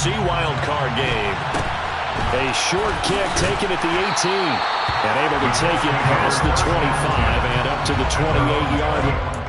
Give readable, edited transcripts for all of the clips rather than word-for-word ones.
NFC wild card game. A short kick taken at the 18. And able to take it past the 25 and up to the 28-yard line.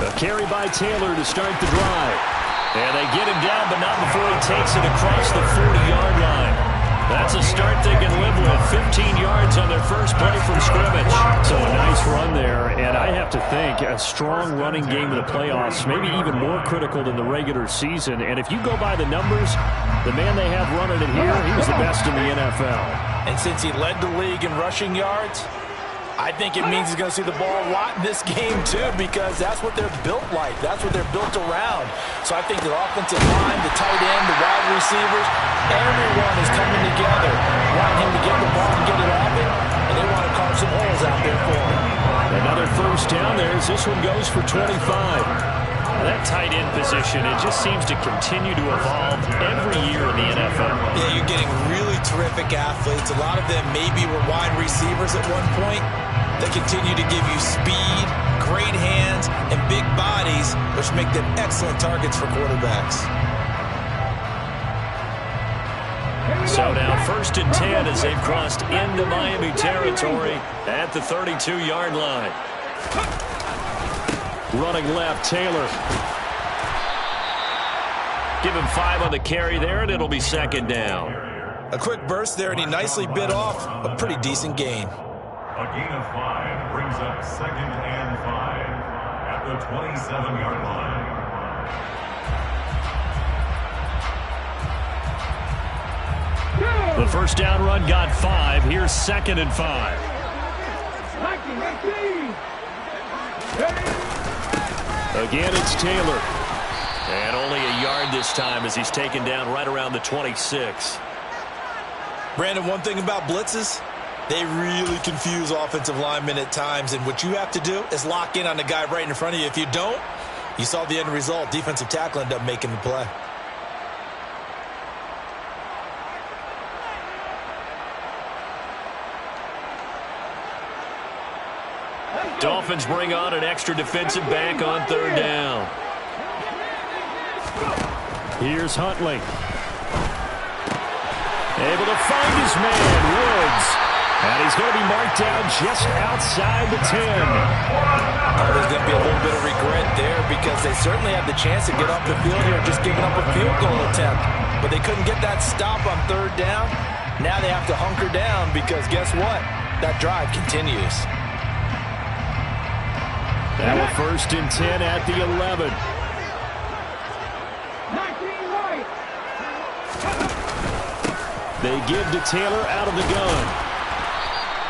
A carry by Taylor to start the drive. And they get him down, but not before he takes it across the 40-yard line. That's a start they can live with. 15 yards on their first play from scrimmage. So a nice run there, and I have to think a strong running game in the playoffs, maybe even more critical than the regular season. And if you go by the numbers, the man they have running it here, he was the best in the NFL. And since he led the league in rushing yards, I think it means he's going to see the ball a lot in this game, too, because that's what they're built like. That's what they're built around. So I think the offensive line, the tight end, the wide receivers, everyone is coming together, wanting him to get the ball and get it open, and they want to carve some holes out there for him. Another first down there as this one goes for 25. That tight end position, it just seems to continue to evolve every year in the NFL. Yeah, you're getting really terrific athletes. A lot of them maybe were wide receivers at one point. They continue to give you speed, great hands, and big bodies, which make them excellent targets for quarterbacks. So now 1st and 10 as they've crossed into Miami territory at the 32-yard line. Running left, Taylor. Give him 5 on the carry there, and it'll be 2nd down. A quick burst there, and he nicely bit off a pretty decent gain. A gain of 5 brings up 2nd and 5 at the 27-yard line. The first down run got 5. Here's 2nd and 5. Again, it's Taylor. And only a yard this time as he's taken down right around the 26. Brandon, one thing about blitzes, they really confuse offensive linemen at times. And what you have to do is lock in on the guy right in front of you. If you don't, you saw the end result. Defensive tackle ended up making the play. Dolphins bring on an extra defensive back on 3rd down. Here's Huntley. Able to find his man, Woods. And he's going to be marked down just outside the 10. There's going to be a little bit of regret there because they certainly had the chance to get off the field here, just giving up a field goal attempt. But they couldn't get that stop on 3rd down. Now they have to hunker down because guess what? That drive continues. Now a 1st and 10 at the 11. They give to Taylor out of the gun.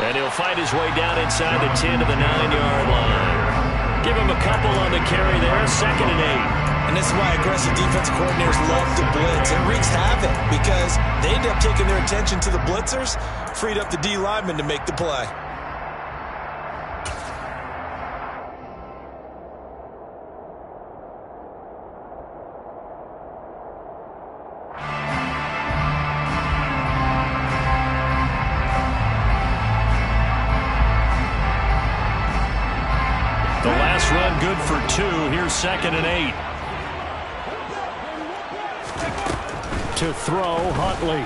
And he'll fight his way down inside the 10 to the 9-yard line. Give him a couple on the carry there, 2nd and 8. And this is why aggressive defensive coordinators love to blitz. It wreaks havoc because they end up taking their attention to the blitzers, freed up the D lineman to make the play. The last run good for 2. Here's 2nd and 8. To throw, Huntley.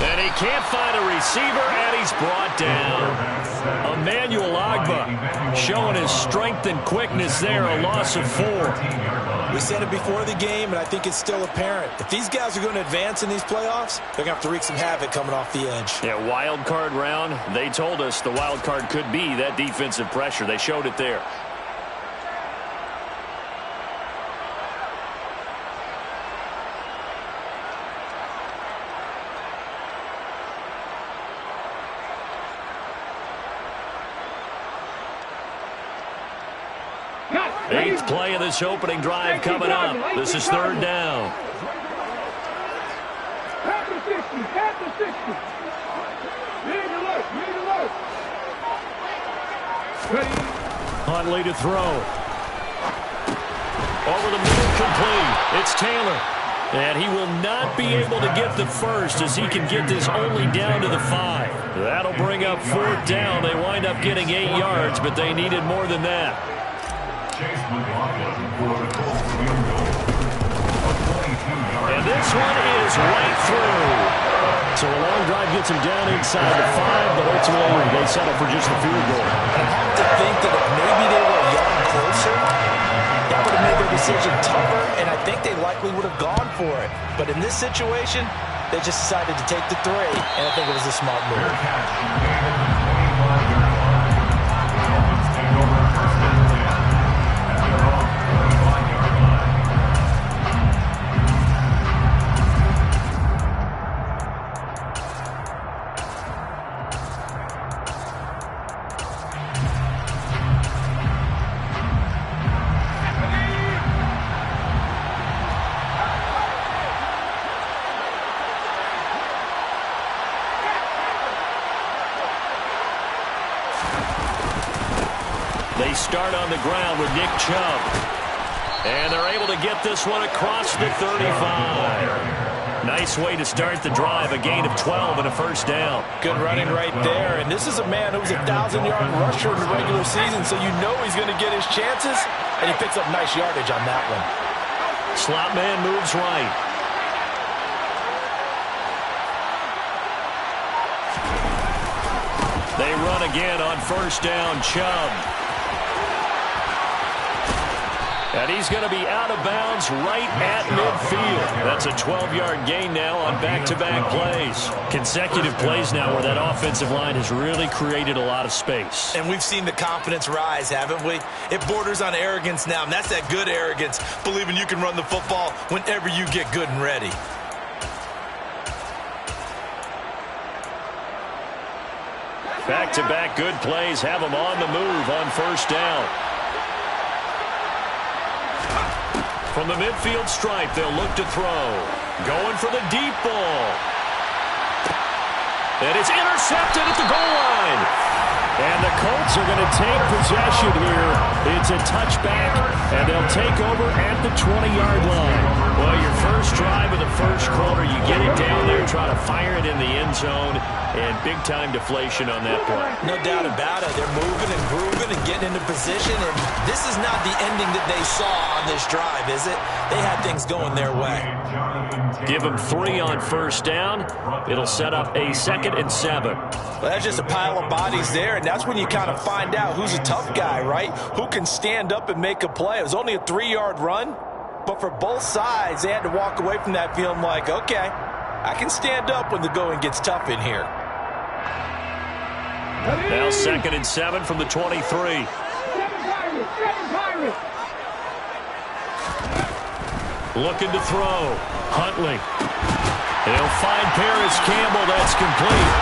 And he can't find a receiver, and he's brought down. Emmanuel Ogbah showing his strength and quickness there, a loss of 4. We said it before the game, and I think it's still apparent. If these guys are going to advance in these playoffs, they're going to have to wreak some havoc coming off the edge. Yeah, wild card round. They told us the wild card could be that defensive pressure. They showed it there. Eighth play of this opening drive coming up. This is 3rd down. Huntley to throw. Over the middle, complete. It's Taylor. And he will not be able to get the first as he can get this only down to the 5. That'll bring up 4th down. They wind up getting 8 yards, but they needed more than that. And this one is right through. So a long drive gets him down inside the 5, but ultimately they settle for just a field goal. I have to think that if maybe they were a yard closer, that would have made their decision tougher, and I think they likely would have gone for it. But in this situation, they just decided to take the 3, and I think it was a smart move. They start on the ground with Nick Chubb. And they're able to get this one across the 35. Nice way to start the drive. A gain of 12 and a first down. Good running right there. And this is a man who was a 1,000-yard rusher in the regular season, so you know he's going to get his chances. And he picks up nice yardage on that one. Slot man moves right. They run again on first down. Chubb. And he's going to be out of bounds right at midfield. That's a 12-yard gain now on back-to-back plays. Consecutive plays now where that offensive line has really created a lot of space. And we've seen the confidence rise, haven't we? It borders on arrogance now, and that's that good arrogance, believing you can run the football whenever you get good and ready. Back-to-back good plays have them on the move on first down. From the midfield stripe, they'll look to throw. Going for the deep ball. And it's intercepted at the goal line. And the Colts are going to take possession here. It's a touchback, and they'll take over at the 20-yard line. Well, your first drive of the first quarter, you get it down there, try to fire it in the end zone, and big-time deflation on that play. No doubt about it. They're moving and grooving and getting into position, and this is not the ending that they saw on this drive, is it? They had things going their way. Give them 3 on first down. It'll set up a 2nd and 7. Well, that's just a pile of bodies there, and that's when you kind of find out who's a tough guy, right? Who can stand up and make a play. It was only a 3-yard run, but for both sides, they had to walk away from that feeling like, okay, I can stand up when the going gets tough in here. Now 2nd and 7 from the 23. Looking to throw. Huntley. He'll find Paris Campbell. That's complete.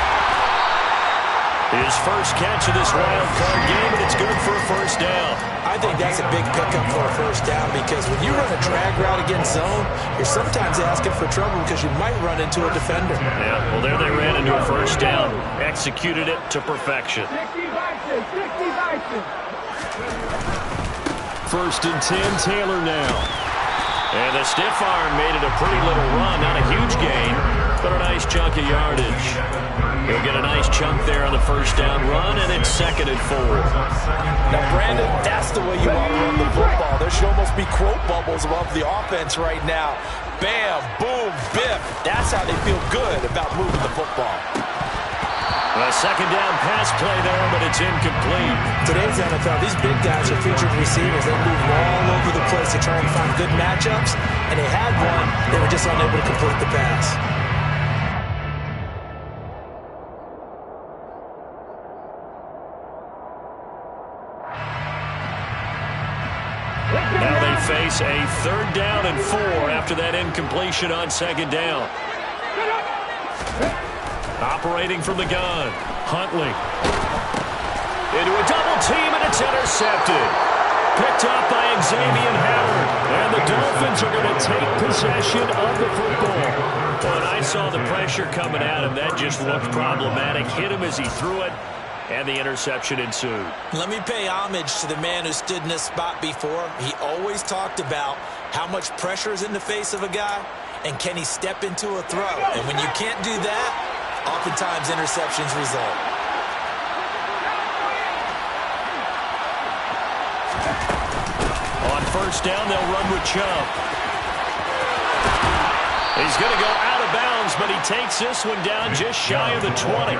His first catch of this wild card game, and it's good for a first down. I think that's a big pickup for a first down because when you run a drag route against zone, you're sometimes asking for trouble because you might run into a defender. Yeah, well, there they ran into a first down. Executed it to perfection. 1st and 10, Taylor now. And the stiff arm made it a pretty little run. Not a huge gain, but a nice chunk of yardage. He'll get a nice chunk there on the first down run, and it's 2nd and 4. Now, Brandon, that's the way you want to run the football. There should almost be quote bubbles above the offense right now. Bam, boom, biff. That's how they feel good about moving the football. A 2nd down pass play there, but it's incomplete. Today's NFL, these big guys are featured receivers. They move all over the place to try and find good matchups, and they had one. They were just unable to complete the pass. Now they face a 3rd down and 4 after that incompletion on 2nd down. Operating from the gun, Huntley. Into a double team, and it's intercepted. Picked up by Xavier Howard. And the Dolphins are going to take possession of the football. When I saw the pressure coming at him, that just looked problematic. Hit him as he threw it, and the interception ensued. Let me pay homage to the man who stood in this spot before. He always talked about how much pressure is in the face of a guy, and can he step into a throw. And when you can't do that, oftentimes interceptions result. On 1st down, they'll run with Chubb. He's going to go out of bounds, but he takes this one down just shy of the 20.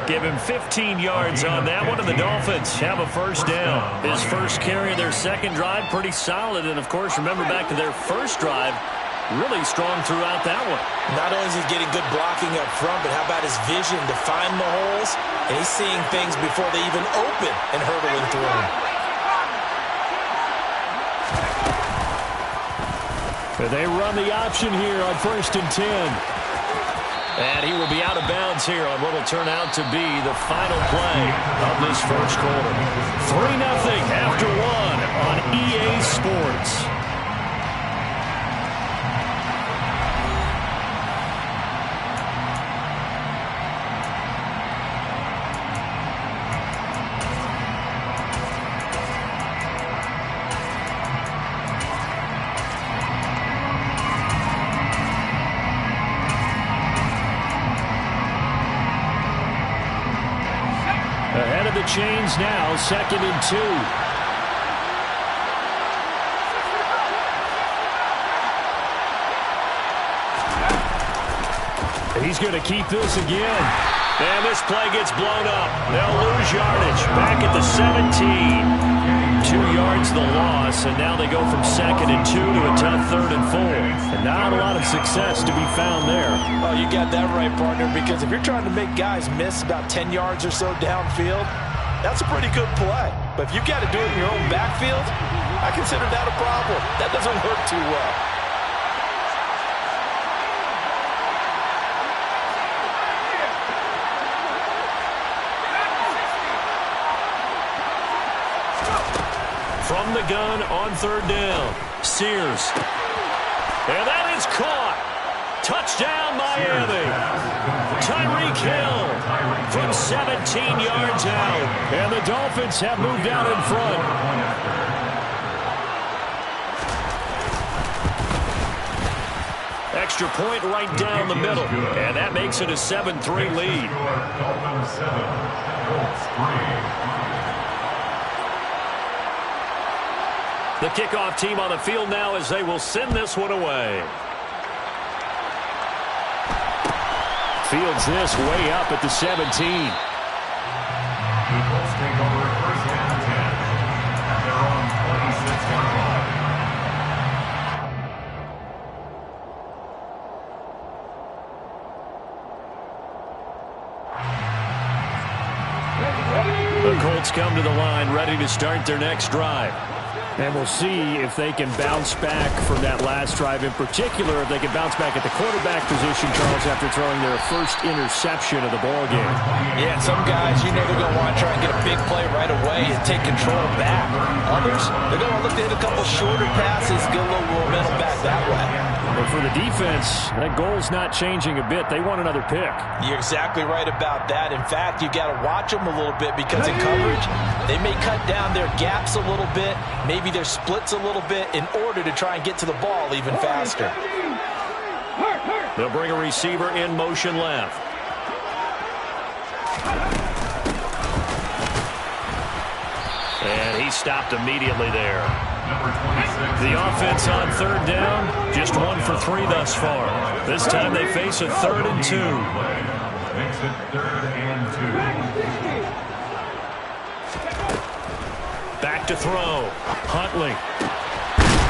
Give him 15 yards on that one, and the Dolphins have a first down. His first carry of their 2nd drive, pretty solid. And, of course, remember back to their first drive, really strong throughout that one. Not only is he getting good blocking up front, but how about his vision to find the holes? And he's seeing things before they even open and hurdling through them. They run the option here on 1st and 10. And he will be out of bounds here on what will turn out to be the final play of this first quarter. 3-0 after 1 on EA Sports. Ahead of the chains now, 2nd and 2. He's going to keep this again. And this play gets blown up. They'll lose yardage. Back at the 17. 2 yards the loss, and now they go from 2nd and 2 to a tough 3rd and 4. And not a lot of success to be found there. Oh, you got that right, partner, because if you're trying to make guys miss about 10 yards or so downfield, that's a pretty good play. But if you've got to do it in your own backfield, I consider that a problem. That doesn't work too well. From the gun on 3rd down, Sears. And that is caught. Touchdown, Miami. Tyreek Hill from 17 yards out. And the Dolphins have moved out in front. Extra point right down the middle. And that makes it a 7-3 lead. Dolphins 7, Colts 3. The kickoff team on the field now as they will send this one away. Fields this way up at the 17. The Colts take over 1st and 10 at their own 26-yard line. The Colts come to the line ready to start their next drive. And we'll see if they can bounce back from that last drive, in particular, if they can bounce back at the quarterback position, Charles, after throwing their first interception of the ballgame. Yeah, some guys, you know they're going to want to try and get a big play right away and take control back. Others, they're going to look to hit a couple shorter passes, get a little momentum back that way. But for the defense, that goal's not changing a bit. They want another pick. You're exactly right about that. In fact, you got to watch them a little bit because in coverage, they may cut down their gaps a little bit, maybe their splits a little bit in order to try and get to the ball even faster. They'll bring a receiver in motion left. And he stopped immediately there. The offense on third down, just 1 for 3 thus far. This time they face a 3rd and 2. Makes it 3rd and 2. Back to throw. Huntley.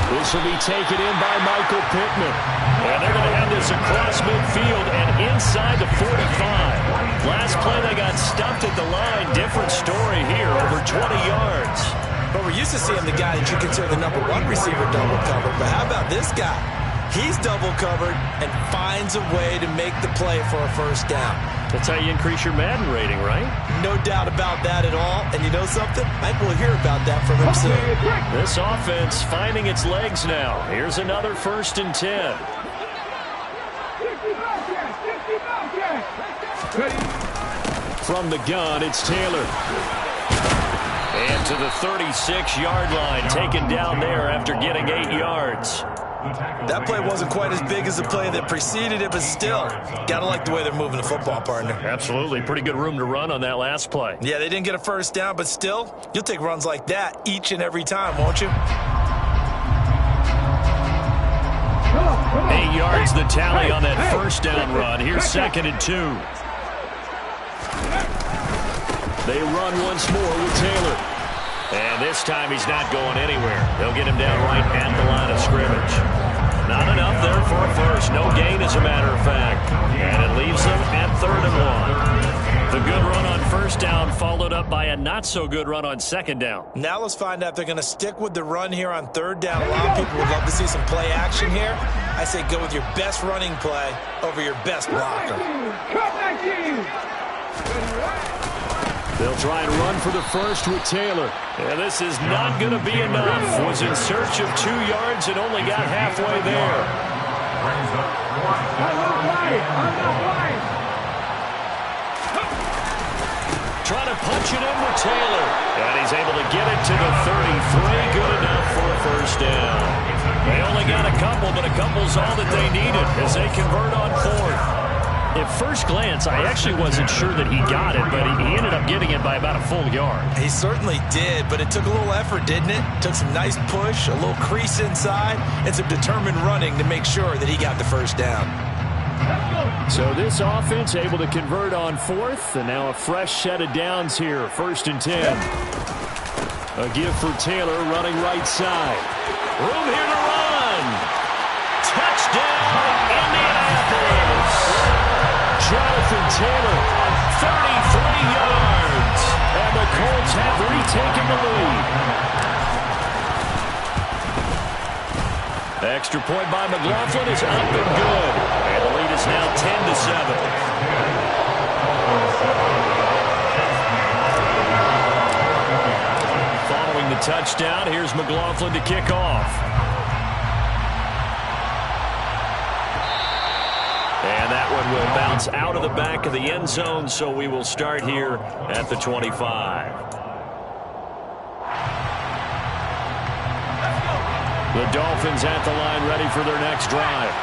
This will be taken in by Michael Pittman. And they're going to have this across midfield and inside the 45. Last play they got stuffed at the line. Different story here, over 20 yards. But we're used to seeing the guy that you consider the #1 receiver double covered. But how about this guy? He's double covered and finds a way to make the play for a first down. That's how you increase your Madden rating, right? No doubt about that at all. And you know something? I think we'll hear about that from him soon. This offense finding its legs now. Here's another 1st and 10. From the gun, it's Taylor. And to the 36-yard line, taken down there after getting 8 yards. That play wasn't quite as big as the play that preceded it, but still, gotta like the way they're moving the football, partner. Absolutely. Pretty good room to run on that last play. Yeah, they didn't get a first down, but still, you'll take runs like that each and every time, won't you? 8 yards the tally on that first down run. Here's 2nd and 2. They run once more with Taylor. And this time he's not going anywhere. They'll get him down right at the line of scrimmage. Not enough there for a first. No gain, as a matter of fact. And it leaves them at 3rd and 1. The good run on first down followed up by a not-so-good run on 2nd down. Now let's find out if they're going to stick with the run here on 3rd down. A lot of people would love to see some play action here. I say go with your best running play over your best blocker. They'll try and run for the first with Taylor. And this is not going to be enough. Was in search of 2 yards and only got halfway there. Trying to punch it in with Taylor. And he's able to get it to the 33. Good enough for a first down. They only got a couple, but a couple's all that they needed as they convert on 4th. At first glance, I actually wasn't sure that he got it, but he ended up getting it by about a full yard. He certainly did, but it took a little effort, didn't it? Took some nice push, a little crease inside, and some determined running to make sure that he got the first down. So this offense able to convert on 4th, and now a fresh set of downs here, 1st and 10. A give for Taylor running right side. Room here to run. Touchdown, Indianapolis. Jonathan Taylor, 33 yards. And the Colts have retaken the lead. Extra point by McLaughlin is up and good. And the lead is now 10-7. Following the touchdown, here's McLaughlin to kick off. And that one will bounce out of the back of the end zone, so we will start here at the 25. The Dolphins at the line, ready for their next drive.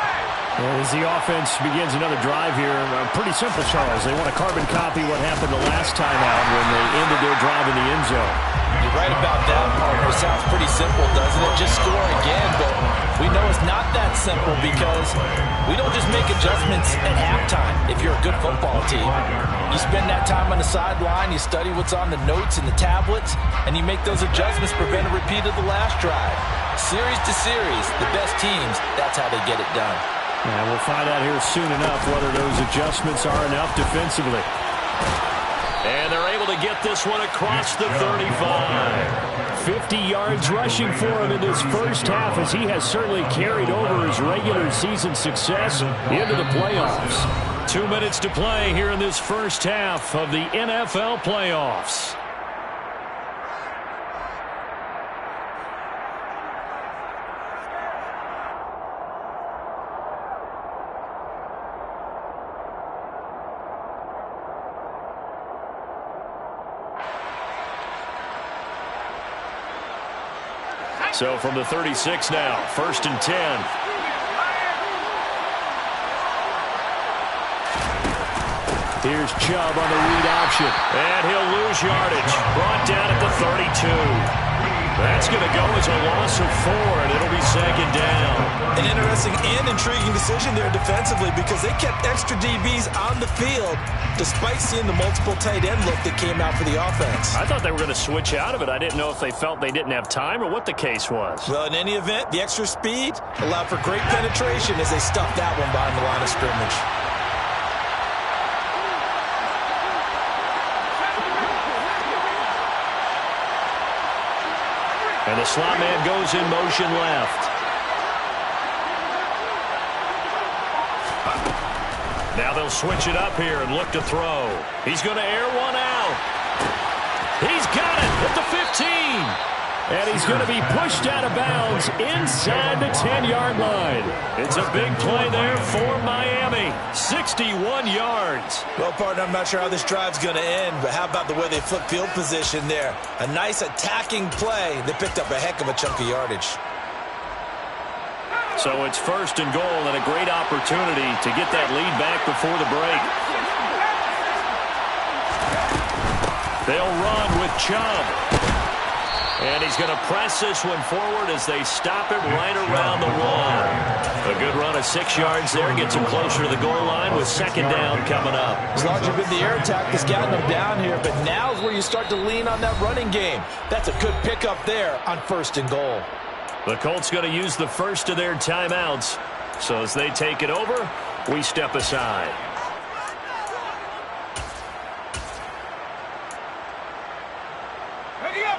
As the offense begins another drive here, pretty simple, Charles. They want to carbon copy what happened the last time out when they ended their drive in the end zone. You're right about that, partner. Sounds pretty simple, doesn't it? Just score again, but we know it's not that simple because we don't just make adjustments at halftime if you're a good football team. You spend that time on the sideline, you study what's on the notes and the tablets, and you make those adjustments, prevent a repeat of the last drive. Series to series, the best teams, that's how they get it done. And we'll find out here soon enough whether those adjustments are enough defensively. And they're able to get this one across the 35. 50 yards rushing for him in this first half, as he has certainly carried over his regular season success into the playoffs. 2 minutes to play here in this first half of the NFL playoffs. So from the 36 now, 1st and 10. Here's Chubb on the read option. And he'll lose yardage. Brought down at the 32. That's going to go as a loss of 4, and it'll be 2nd down. An interesting and intriguing decision there defensively, because they kept extra DBs on the field despite seeing the multiple tight end look that came out for the offense. I thought they were going to switch out of it. I didn't know if they felt they didn't have time or what the case was. Well, in any event, the extra speed allowed for great penetration as they stuffed that one behind the line of scrimmage. And the slot man goes in motion left. Now they'll switch it up here and look to throw. He's going to air one out. He's got it at the 15. And he's going to be pushed out of bounds inside the 10-yard line. It's a big play there for Miami. 61 yards. Well, partner, I'm not sure how this drive's going to end, but how about the way they flip field position there? A nice attacking play. They picked up a heck of a chunk of yardage. So it's 1st and goal, and a great opportunity to get that lead back before the break. They'll run with Chubb. And he's going to press this one forward as they stop it right around the 1. A good run of 6 yards there gets him closer to the goal line with 2nd down coming up. It's largely been the air attack that's gotten them down here, but now's where you start to lean on that running game. That's a good pickup there on 1st and goal. The Colts going to use the first of their timeouts. So as they take it over, we step aside. Ready up!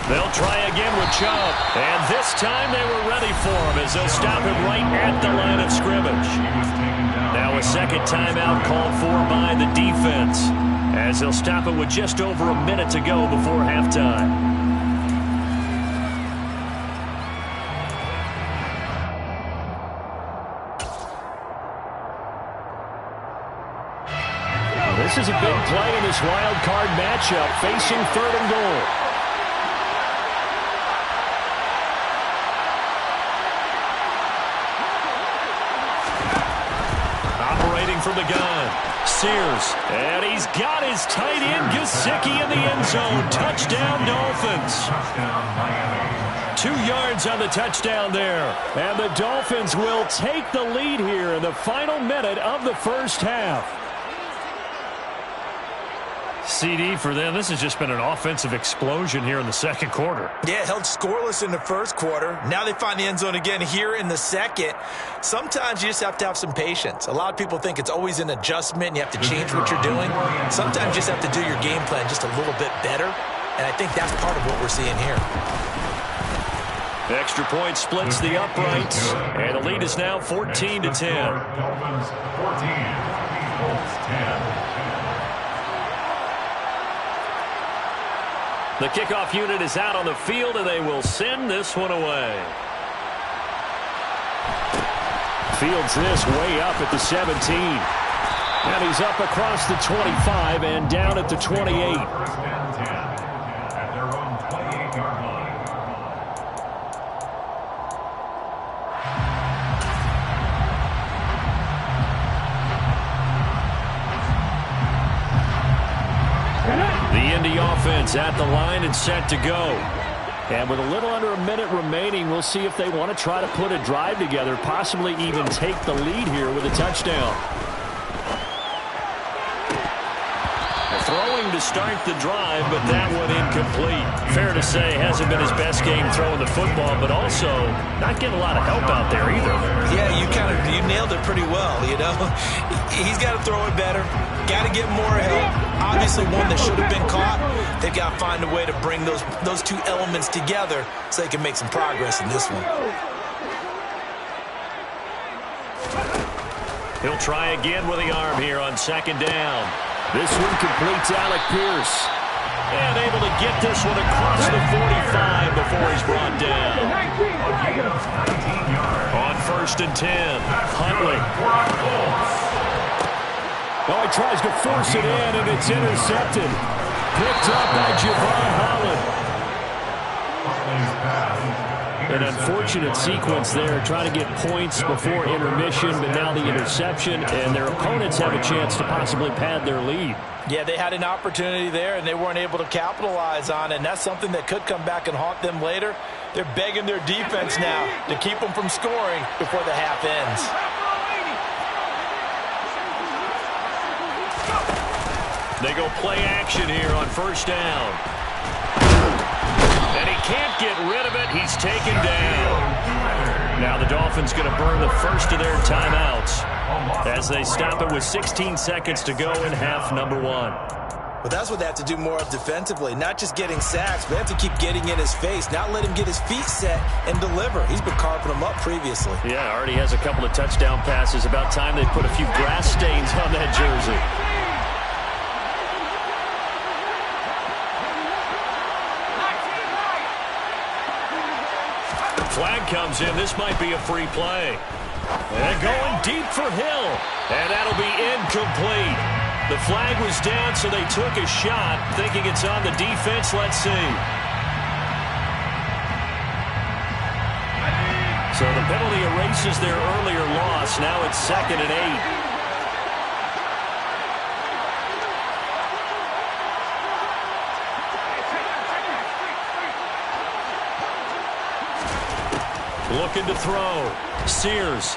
They'll try again with Chubb. And this time they were ready for him as they'll stop him right at the line of scrimmage. Now a 2nd timeout called for by the defense, as they'll stop it with just over a minute to go before halftime. This is a big play in this wild card matchup, facing 3rd and goal. From the gun, Sears, and he's got his tight end Gesicki in the end zone. Touchdown Dolphins. 2 yards on the touchdown there, and the Dolphins will take the lead here in the final minute of the first half. CD for them. This has just been an offensive explosion here in the 2nd quarter. Yeah, held scoreless in the 1st quarter. Now they find the end zone again here in the 2nd. Sometimes you just have to have some patience. A lot of people think it's always an adjustment and you have to change what you're doing. Sometimes you just have to do your game plan just a little bit better, and I think that's part of what we're seeing here. The extra point splits the uprights, and the lead is now 14-10. Dolphins 14, Colts 10. The kickoff unit is out on the field, and they will send this one away. Fields this way up at the 17. And he's up across the 25 and down at the 28. 1st and 10 at their own 28-yard line. The Indy offense at the line and set to go. And with a little under a minute remaining, we'll see if they want to try to put a drive together, possibly even take the lead here with a touchdown. Throwing to start the drive, but that one incomplete. Fair to say, hasn't been his best game throwing the football, but also not getting a lot of help out there either. Yeah, you nailed it pretty well, you know. He's got to throw it better. Got to get more help. Obviously, one that should have been caught. They've got to find a way to bring those two elements together so they can make some progress in this one. He'll try again with the arm here on second down. This one completes Alec Pierce. And able to get this one across the 45 before he's brought down. On 1st and 10, Huntley. Oh, he tries to force it in, and it's intercepted. Picked up by Javon Holland. An unfortunate sequence there, trying to get points before intermission, but now the interception, and their opponents have a chance to possibly pad their lead. Yeah, they had an opportunity there, and they weren't able to capitalize on it, and that's something that could come back and haunt them later. They're begging their defense now to keep them from scoring before the half ends. They go play action here on 1st down. And he can't get rid of it. He's taken down. Now the Dolphins going to burn the first of their timeouts as they stop it with 16 seconds to go in half number 1. Well, that's what they have to do more of defensively. Not just getting sacks, but they have to keep getting in his face, not let him get his feet set and deliver. He's been carving them up previously. Yeah, already has a couple of touchdown passes. About time they put a few grass stains on that jersey. Flag comes in. This might be a free play. And going deep for Hill. And that'll be incomplete. The flag was down, so they took a shot, thinking it's on the defense. Let's see. So the penalty erases their earlier loss. Now it's 2nd and 8. Looking to throw. Sears.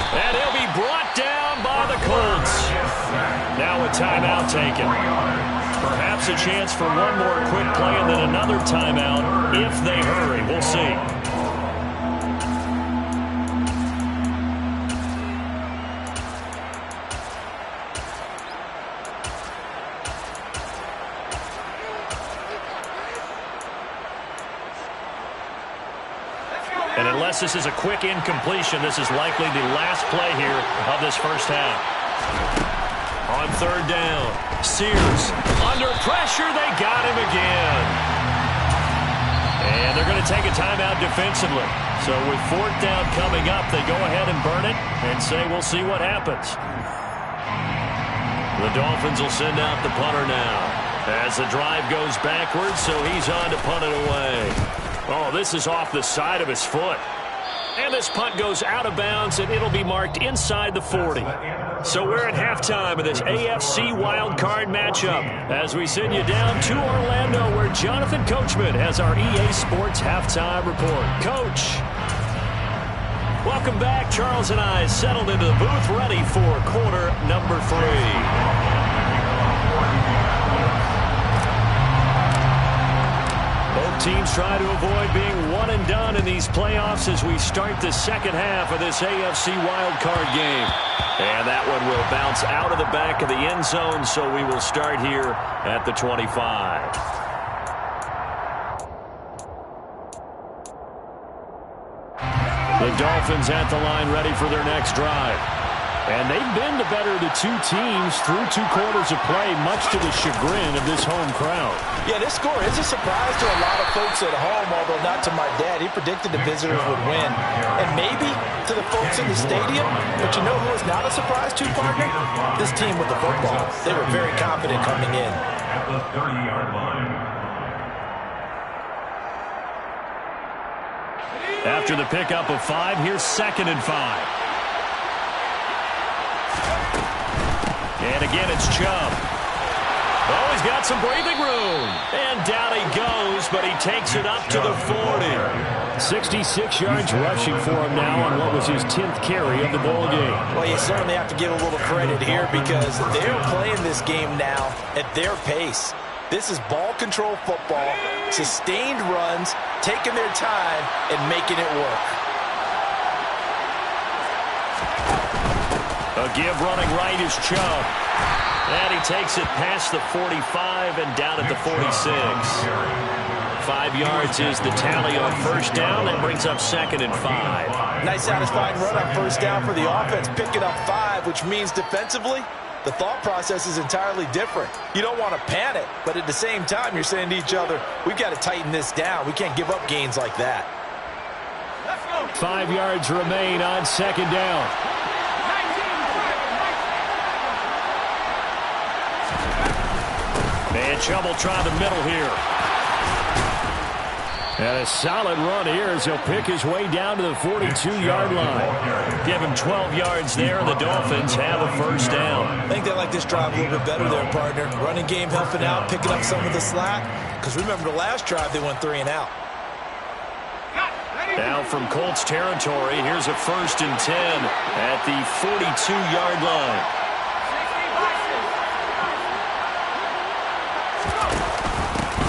And he'll be brought down by the Colts. Now a timeout taken. Perhaps a chance for one more quick play and then another timeout if they hurry. We'll see. And unless this is a quick incompletion, this is likely the last play here of this first half. On 3rd down, Sears under pressure. They got him again. And they're going to take a timeout defensively. So with 4th down coming up, they go ahead and burn it and say we'll see what happens. The Dolphins will send out the punter now as the drive goes backwards, so he's on to punt it away. Oh, this is off the side of his foot. And this punt goes out of bounds, and it'll be marked inside the 40. So we're at halftime of this AFC wildcard matchup as we send you down to Orlando, where Jonathan Coachman has our EA Sports halftime report. Coach, welcome back. Charles and I settled into the booth, ready for quarter number 3. Both teams try to avoid being one and done in these playoffs as we start the second half of this AFC wildcard game. And that one will bounce out of the back of the end zone, so we will start here at the 25. The Dolphins at the line, ready for their next drive. And they've been the better of the two teams through 2 quarters of play, much to the chagrin of this home crowd. Yeah, this score is a surprise to a lot of folks at home, although not to my dad. He predicted the visitors would win. And maybe to the folks in the stadium, but you know who is not a surprise to, partner? This team with the football. They were very confident coming in. At the 30-yard line. After the pickup of 5, here's 2nd and 5. And again, it's Chubb. Oh, he's got some breathing room. And down he goes, but he takes it up to the 40. 66 yards rushing for him now on what was his 10th carry of the ball game. Well, you certainly have to give a little credit here because they're playing this game now at their pace. This is ball control football, sustained runs, taking their time, and making it work. A give running right is Chubb. And he takes it past the 45 and down at the 46. 5 yards is the tally on first down. That brings up 2nd and 5. Nice satisfying run on first down for the offense, picking up 5, which means defensively, the thought process is entirely different. You don't want to panic, but at the same time, you're saying to each other, we've got to tighten this down. We can't give up gains like that. 5 yards remain on 2nd down. And Chubb will try the middle here. And a solid run here as he'll pick his way down to the 42-yard line. Give him 12 yards there. The Dolphins have a first down. I think they like this drive a little bit better there, partner. Running game helping out, picking up some of the slack. Because remember, the last drive, they went 3 and out. Now from Colts territory, here's a 1st and 10 at the 42-yard line.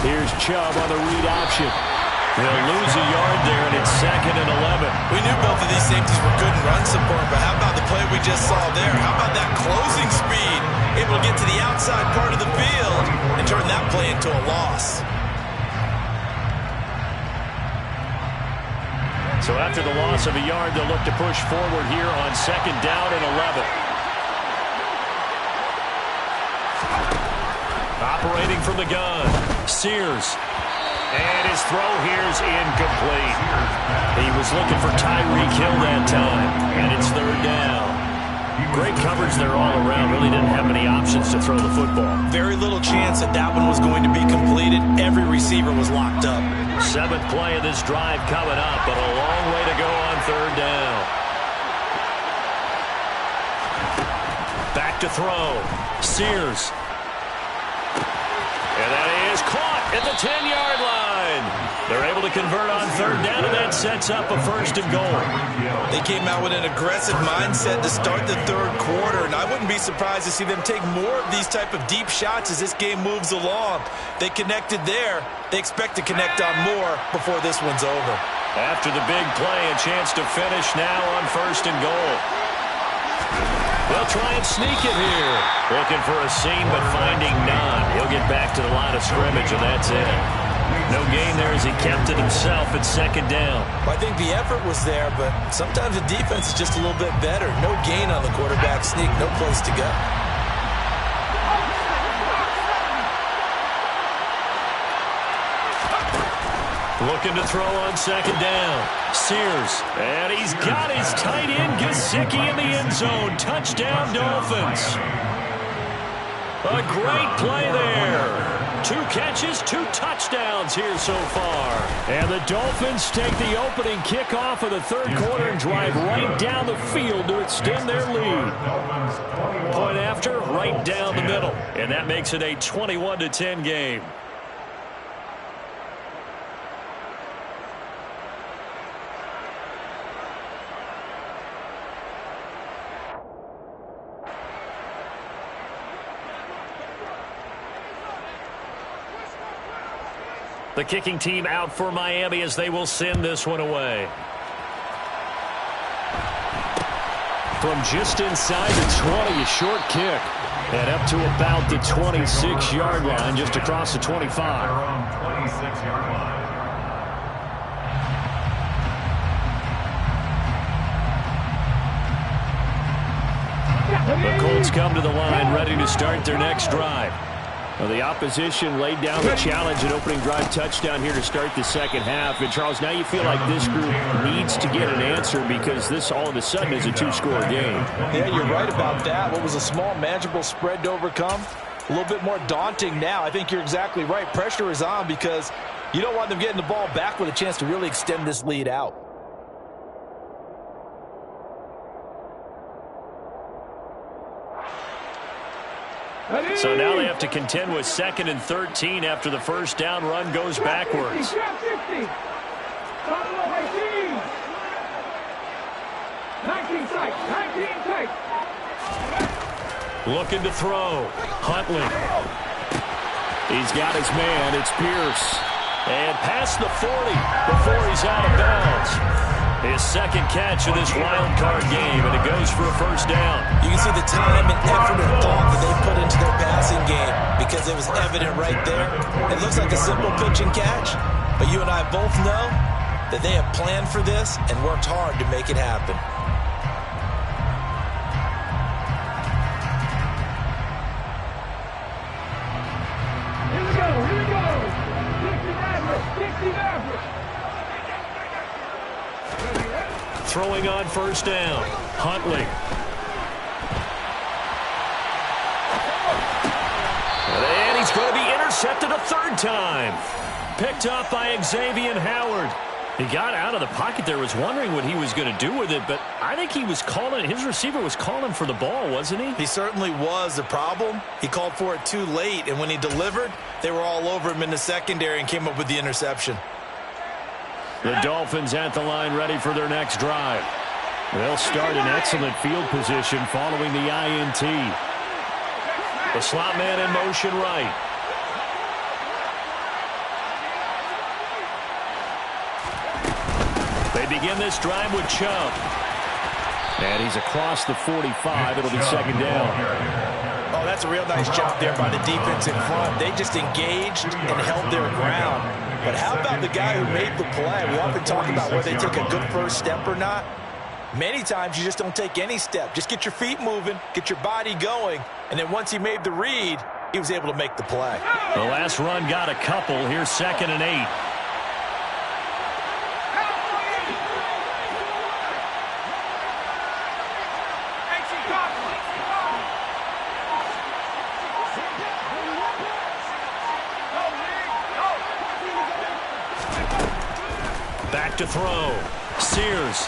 Here's Chubb on the read option. They'll lose a yard there, and it's 2nd and 11. We knew both of these safeties were good in run support, but how about the play we just saw there? How about that closing speed? Able to get to the outside part of the field and turn that play into a loss. So after the loss of a yard, they'll look to push forward here on 2nd down and 11. Operating from the gun, Sears. And his throw here's incomplete. He was looking for Tyreek Hill that time, and it's 3rd down. Great coverage there all around. Really didn't have many options to throw the football. Very little chance that that one was going to be completed. Every receiver was locked up. 7th play of this drive coming up, but a long way to go on 3rd down. Back to throw. Sears. And that is caught at the 10-yard line. They're able to convert on 3rd down, and that sets up a 1st and goal. They came out with an aggressive mindset to start the 3rd quarter, and I wouldn't be surprised to see them take more of these type of deep shots as this game moves along. They connected there. They expect to connect on more before this one's over. After the big play, a chance to finish now on 1st and goal. They'll try and sneak it here. Looking for a seam, but finding none. He'll get back to the line of scrimmage, and that's it. No gain there as he kept it himself at 2nd down. Well, I think the effort was there, but sometimes the defense is just a little bit better. No gain on the quarterback sneak, no place to go. Looking to throw on 2nd down. Sears. And he's got his tight end Gesicki in the end zone. Touchdown, Dolphins. A great play there. 2 catches, 2 touchdowns here so far. And the Dolphins take the opening kickoff of the 3rd quarter and drive right down the field to extend their lead. Point after, right down the middle. And that makes it a 21-10 game. The kicking team out for Miami as they will send this one away. From just inside the 20, a short kick. And up to about the 26-yard line, just across the 25. Around 26-yard line. The Colts come to the line ready to start their next drive. Well, the opposition laid down the challenge and opening drive touchdown here to start the 2nd half. And, Charles, now you feel like this group needs to get an answer because this all of a sudden is a 2-score game. Yeah, you're right about that. What was a small, manageable spread to overcome? A little bit more daunting now. I think you're exactly right. Pressure is on because you don't want them getting the ball back with a chance to really extend this lead out. So now they have to contend with 2nd and 13 after the first down run goes backwards. Looking to throw. Huntley. He's got his man. It's Pierce. And past the 40 before he's out of bounds. His second catch of this wild card game, and it goes for a first down. You can see the time and effort and thought that they put into their passing game because it was evident right there. It looks like a simple pitch and catch, but you and I both know that they have planned for this and worked hard to make it happen. Throwing on first down. Huntley. And he's going to be intercepted a third time. Picked up by Xavier Howard. He got out of the pocket there, was wondering what he was going to do with it, but I think he was calling, his receiver was calling for the ball, wasn't he? He certainly was. The problem, he called for it too late, and when he delivered, they were all over him in the secondary and came up with the interception. The Dolphins at the line ready for their next drive. They'll start in excellent field position following the INT. The slot man in motion right. They begin this drive with Chubb. And he's across the 45. It'll be second down. Oh, that's a real nice job there by the defense in front. They just engaged and held their ground. But how about the guy who made the play? We often talk about whether they take a good first step or not. Many times you just don't take any step. Just get your feet moving, get your body going, and then once he made the read, he was able to make the play. The last run got a couple. Here's 2nd and 8. To throw. Sears.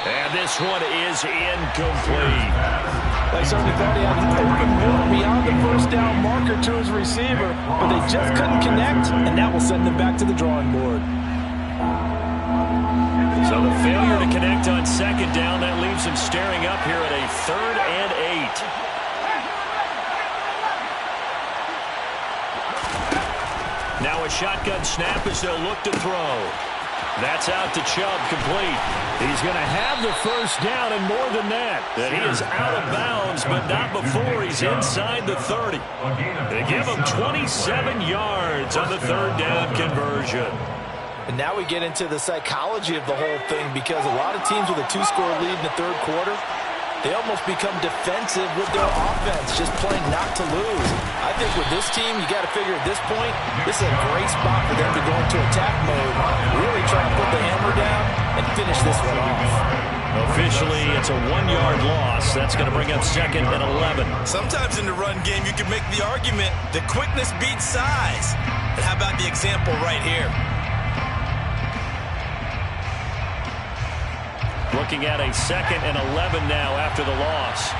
And this one is incomplete. They certainly thought he had an open look beyond the first down marker to his receiver, but they just couldn't connect, and that will send them back to the drawing board. So the failure to connect on second down, that leaves him staring up here at a 3rd and 8. Now a shotgun snap as they'll look to throw. That's out to Chubb, complete. He's going to have the first down, and more than that he is out of bounds, but not before he's inside the 30. They give him 27 yards on the 3rd down conversion. And now we get into the psychology of the whole thing, because a lot of teams with a 2-score lead in the 3rd quarter, they almost become defensive with their offense, just playing not to lose. I think with this team, you got to figure at this point, this is a great spot for them to go into attack mode, really try to put the hammer down and finish this one off. Officially, it's a 1-yard loss. That's going to bring up 2nd and 11. Sometimes in the run game, you can make the argument that quickness beats size. And how about the example right here? Looking at a 2nd and 11 now after the loss.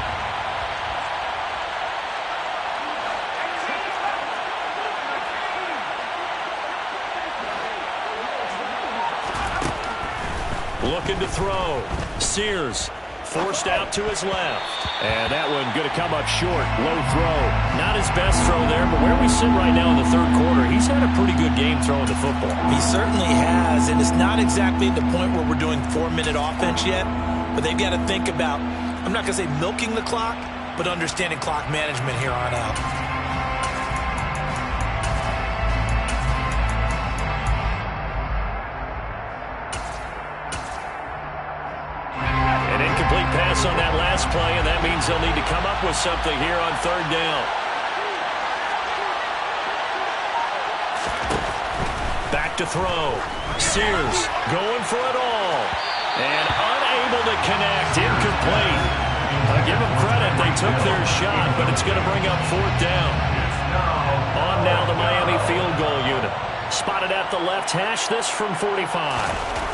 Looking to throw. Sears forced out to his left. And that one going to come up short. Low throw. Not his best throw there, but where we sit right now in the 3rd quarter, he's had a pretty good game throwing the football. He certainly has, and it's not exactly the point where we're doing 4-minute offense yet, but they've got to think about, I'm not going to say milking the clock, but understanding clock management here on out. An incomplete pass on that last play, and that means they'll need to come up with something here on 3rd down. Back to throw. Sears going for it all. And unable to connect. Incomplete. I give them credit. They took their shot, but it's going to bring up 4th down. On now the Miami field goal unit. Spotted at the left hash. This from 45.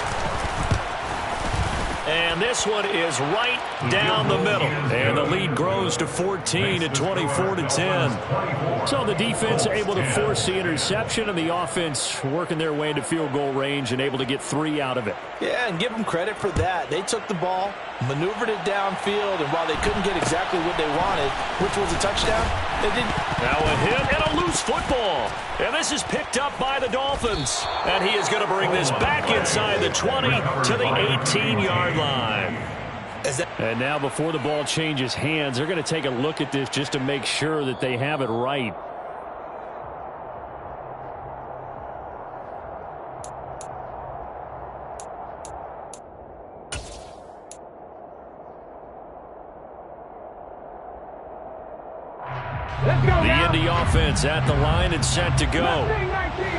And this one is right down the middle. And the lead grows to 14 at 24-10. So the defense able to force the interception, and the offense working their way into field goal range and able to get 3 out of it. Yeah, and give them credit for that. They took the ball, maneuvered it downfield, and while they couldn't get exactly what they wanted, which was a touchdown, they didn't. Now a hit and a loose football. And this is picked up by the Dolphins. And he is going to bring this back inside the 20 to the 18-yard line. And now before the ball changes hands, they're going to take a look at this just to make sure that they have it right. The Indy offense at the line and set to go.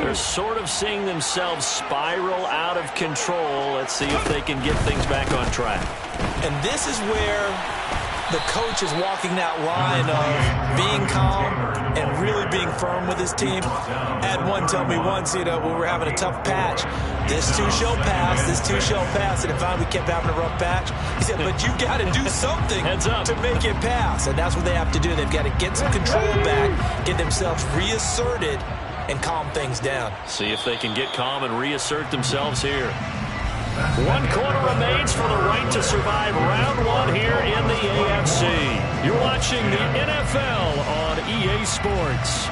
They're sort of seeing themselves spiral out of control. Let's see if they can get things back on track. And this is where the coach is walking that line of being calm and really being firm with his team. Had one tell me once, when we're having a tough patch, this too shall pass, this too shall pass. And if we kept having a rough patch, he said, but you got to do something to make it pass. And that's what they have to do. They've got to get some control back, get themselves reasserted, and calm things down. See if they can get calm and reassert themselves here. 1 quarter remains for the right to survive round 1 here in the AFC. You're watching the NFL on EA Sports.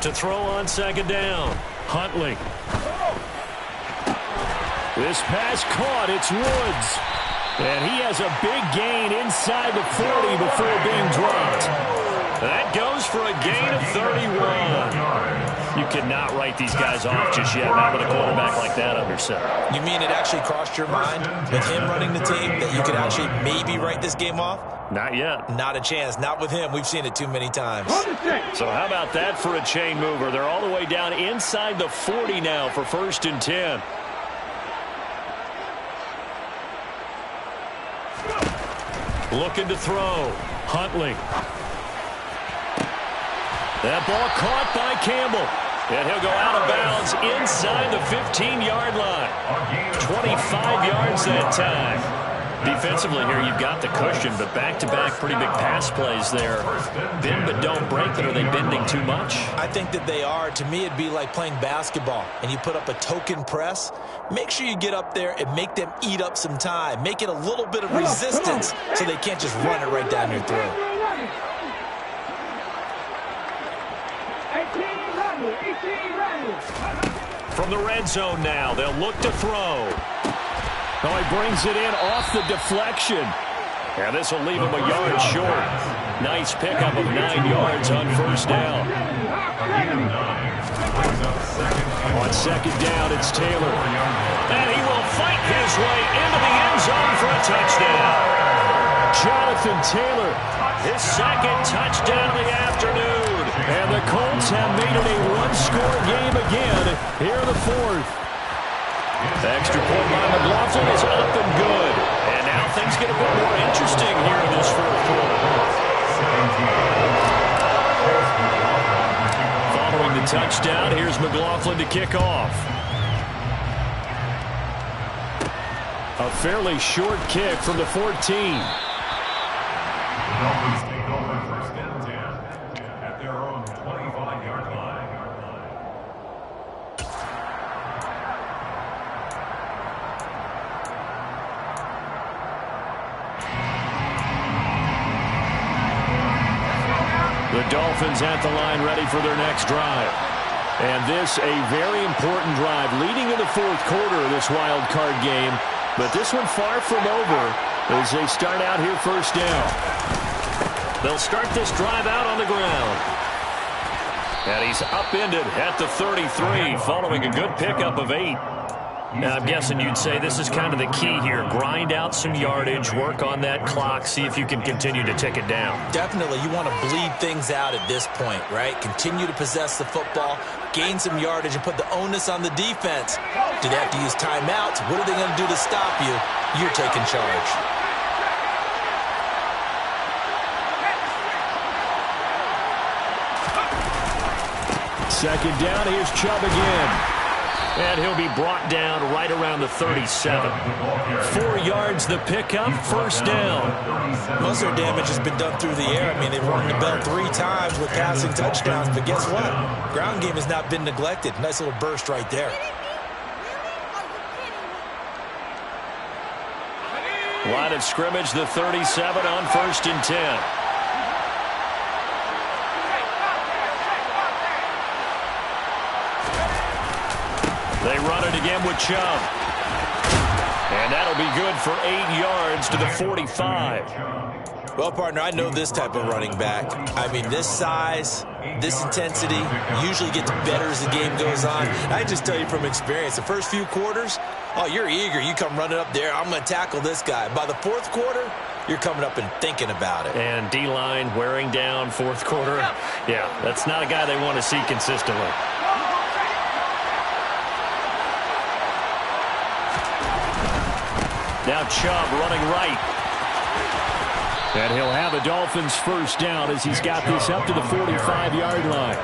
To throw on second down, Huntley. This pass caught, it's Woods. And he has a big gain inside the 40 before being dropped. That goes for a gain of 31. You cannot write these guys off just yet, not with a quarterback like that under center. You mean it actually crossed your mind with him running the team that you could actually maybe write this game off? Not yet. Not a chance. Not with him. We've seen it too many times. So how about that for a chain mover? They're all the way down inside the 40 now for 1st and 10. Looking to throw. Huntley. That ball caught by Campbell. And he'll go out of bounds inside the 15-yard line. 25 yards that time. Defensively here, you've got the cushion, but back-to-back pretty big pass plays there. Bend but don't break, but are they bending too much? I think that they are. To me, it'd be like playing basketball, and you put up a token press. Make sure you get up there and make them eat up some time. Make it a little bit of resistance so they can't just run it right down your throat. From the red zone now, they'll look to throw. Oh, he brings it in off the deflection. And this will leave him a yard short. Nice pickup of 9 yards on 1st down. On 2nd down, it's Taylor. And he will fight his way into the end zone for a touchdown. Jonathan Taylor. His 2nd touchdown of the afternoon. And the Colts have made it a one-score game again here in the 4th. Extra point by McLaughlin is up and good. And now things get a bit more interesting here in this 4th quarter. Following the touchdown, here's McLaughlin to kick off. A fairly short kick from the 14. Dolphins take over 1st and 10 at their own 25-yard line. The Dolphins at the line ready for their next drive. And this a very important drive leading in the 4th quarter of this wild card game. But this one far from over as they start out here 1st down. They'll start this drive out on the ground. And he's upended at the 33 following a good pickup of 8. Now, I'm guessing you'd say this is kind of the key here. Grind out some yardage, work on that clock, see if you can continue to tick it down. Definitely. You want to bleed things out at this point, right? Continue to possess the football. gain some yardage, and put the onus on the defense. Do they have to use timeouts? What are they going to do to stop you? You're taking charge. Second down, here's Chubb again. And he'll be brought down right around the 37. 4 yards the pickup, first down. Most of their damage has been done through the air. I mean, they've rung the bell 3 times with passing touchdowns, but guess what? Ground game has not been neglected. Nice little burst right there. Line of scrimmage, the 37 on 1st and 10. They run it again with Chubb. And that'll be good for 8 yards to the 45. Well, partner, I know this type of running back. I mean, this size, this intensity usually gets better as the game goes on. I just tell you from experience, the first few quarters, oh, you're eager. You come running up there, I'm going to tackle this guy. By the 4th quarter, you're coming up and thinking about it. And D-line wearing down 4th quarter. Yeah, that's not a guy they want to see consistently. Now Chubb running right. And he'll have the Dolphins first down as he's got this up to the 45-yard line.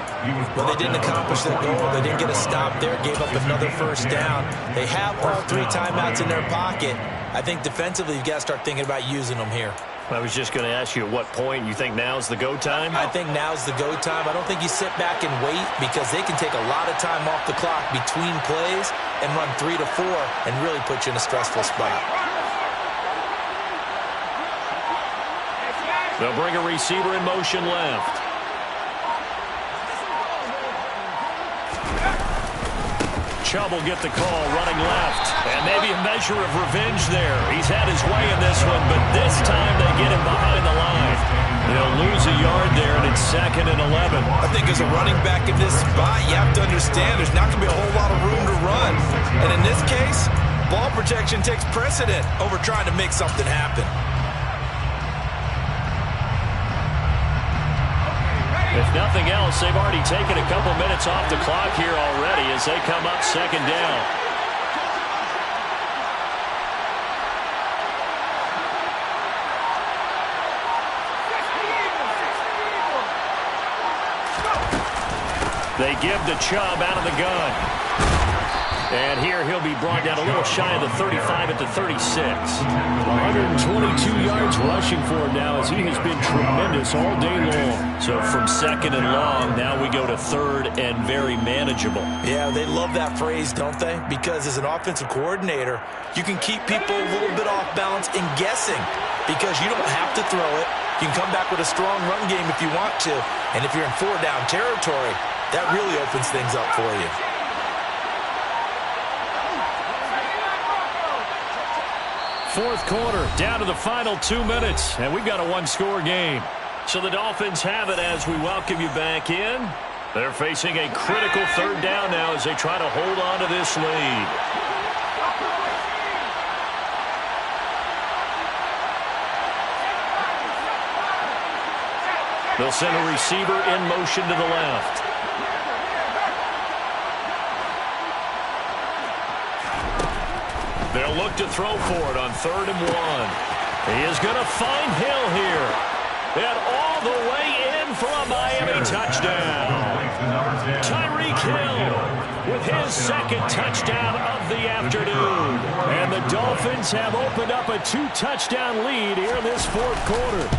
Well, they didn't accomplish their goal. They didn't get a stop there, gave up another first down. They have all 3 timeouts in their pocket. I think defensively you've got to start thinking about using them here. I was just going to ask you at what point you think now's the go time? I think now's the go time. I don't think you sit back and wait because they can take a lot of time off the clock between plays and run 3 to 4 and really put you in a stressful spot. They'll bring a receiver in motion left. Chubb will get the call running left. And maybe a measure of revenge there. He's had his way in this one, but this time they get him behind the line. They'll lose a yard there, and it's 2nd and 11. I think as a running back in this spot, you have to understand there's not going to be a whole lot of room to run. And in this case, ball protection takes precedent over trying to make something happen. If nothing else, they've already taken a couple minutes off the clock here already as they come up 2nd down. They give to Chubb out of the gun. And here he'll be brought down a little shy of the 35 at the 36. 122 yards rushing for him now as he has been tremendous all day long. So from 2nd and long, now we go to 3rd and very manageable. Yeah, they love that phrase, don't they? Because as an offensive coordinator, you can keep people a little bit off balance and guessing because you don't have to throw it. You can come back with a strong run game if you want to. And if you're in 4-down territory, that really opens things up for you. Fourth quarter, down to the final 2 minutes, and we've got a 1-score game. So the Dolphins have it as we welcome you back in. They're facing a critical 3rd down now as they try to hold on to this lead. They'll send a receiver in motion to the left. They'll look to throw for it on 3rd and 1. He is going to find Hill here. And all the way in for a Miami touchdown. Tyreek Hill with his 2nd touchdown of the afternoon. And the Dolphins have opened up a 2-touchdown lead here in this 4th quarter.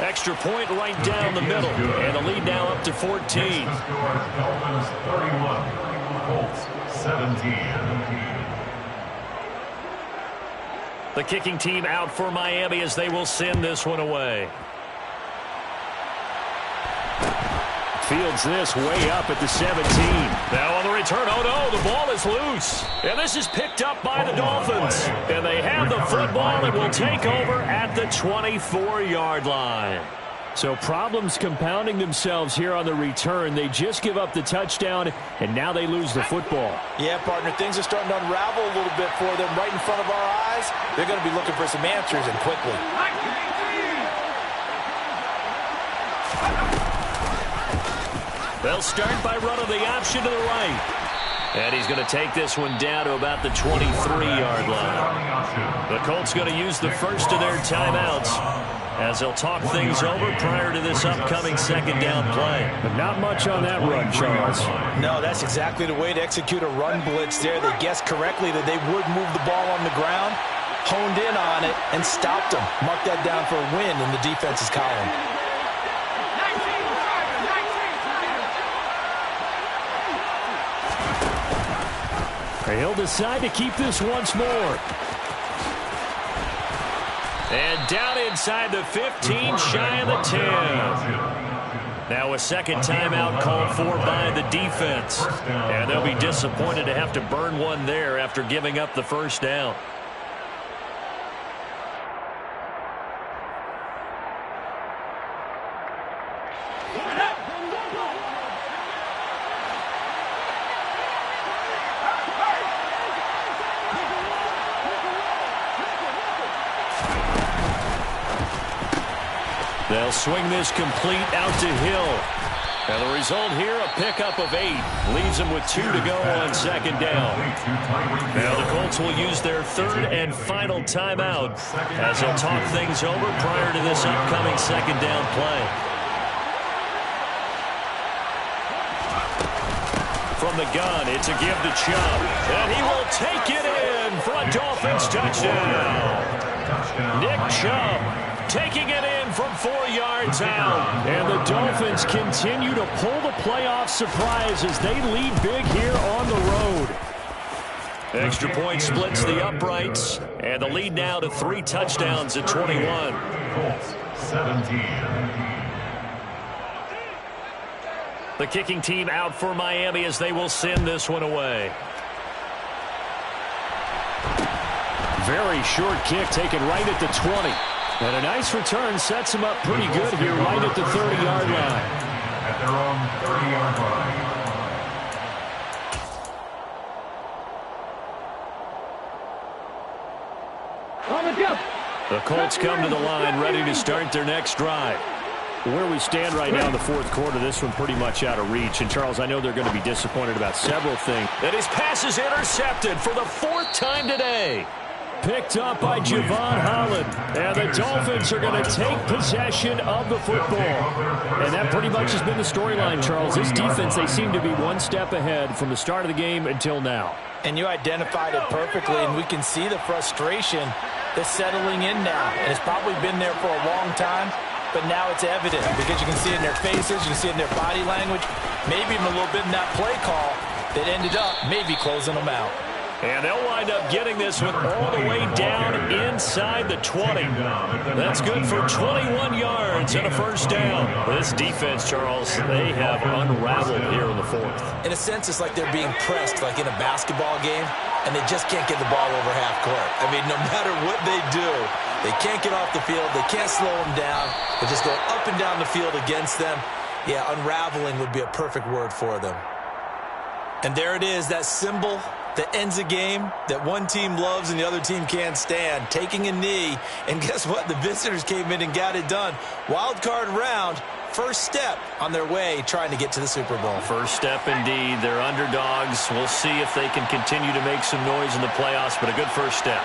Extra point right down the middle. And the lead now up to 14. Dolphins 31, Colts 17. The kicking team out for Miami as they will send this one away. Fields this way up at the 17. Now on the return, oh no, the ball is loose. And this is picked up by the Dolphins. And they have the football and will take over at the 24-yard line. So problems compounding themselves here on the return. They just give up the touchdown, and now they lose the football. Yeah, partner, things are starting to unravel a little bit for them right in front of our eyes. They're going to be looking for some answers, and quickly. They'll start by running the option to the right. And he's going to take this one down to about the 23-yard line. The Colts going to use the first of their timeouts as they'll talk things over prior to this upcoming second down play. But not much on that run, Charles. No, that's exactly the way to execute a run blitz there. They guessed correctly that they would move the ball on the ground, honed in on it, and stopped them. Mark that down for a win in the defense's column. He'll decide to keep this once more. And down inside the 15, shy of the 10. Now a second timeout called for by the defense. And they'll be disappointed to have to burn one there after giving up the first down. They'll swing this complete out to Hill. And the result here, a pickup of 8. Leaves them with 2 to go on second down. Now the Colts will use their third and final timeout as they'll talk things over prior to this upcoming second down play. From the gun, it's a give to Chubb. And he will take it in for a Dolphins touchdown. Nick Chubb taking it in from 4 yards out. And the Dolphins continue to pull the playoff surprise as they lead big here on the road. Extra point splits the uprights. And the lead now to 3 touchdowns at 21. Colts 17. The kicking team out for Miami as they will send this one away. Very short kick taken right at the 20. And a nice return sets him up pretty good here right at the 30-yard line. At their own 30-yard line. The Colts come to the line ready to start their next drive. Where we stand right now in the fourth quarter, this one pretty much out of reach. And, Charles, I know they're going to be disappointed about several things. And his pass is intercepted for the 4th time today. Picked up by Javon Holland. And the Dolphins are going to take possession of the football. And that pretty much has been the storyline, Charles. This defense, they seem to be one step ahead from the start of the game until now. And you identified it perfectly, and we can see the frustration that's settling in now. And it's probably been there for a long time, but now it's evident because you can see it in their faces, you can see it in their body language, maybe even a little bit in that play call that ended up maybe closing them out. And they'll wind up getting this one all the way down inside the 20. That's good for 21 yards and a first down. This defense, Charles, they have unraveled here in the fourth. In a sense, it's like they're being pressed like in a basketball game, and they just can't get the ball over half court. I mean, no matter what they do, they can't get off the field. They can't slow them down. They just go up and down the field against them. Yeah, unraveling would be a perfect word for them. And there it is, that symbol that ends a game that one team loves and the other team can't stand, taking a knee. And guess what? The visitors came in and got it done. Wild card round, first step on their way trying to get to the Super Bowl. First step indeed. They're underdogs. We'll see if they can continue to make some noise in the playoffs, but a good first step.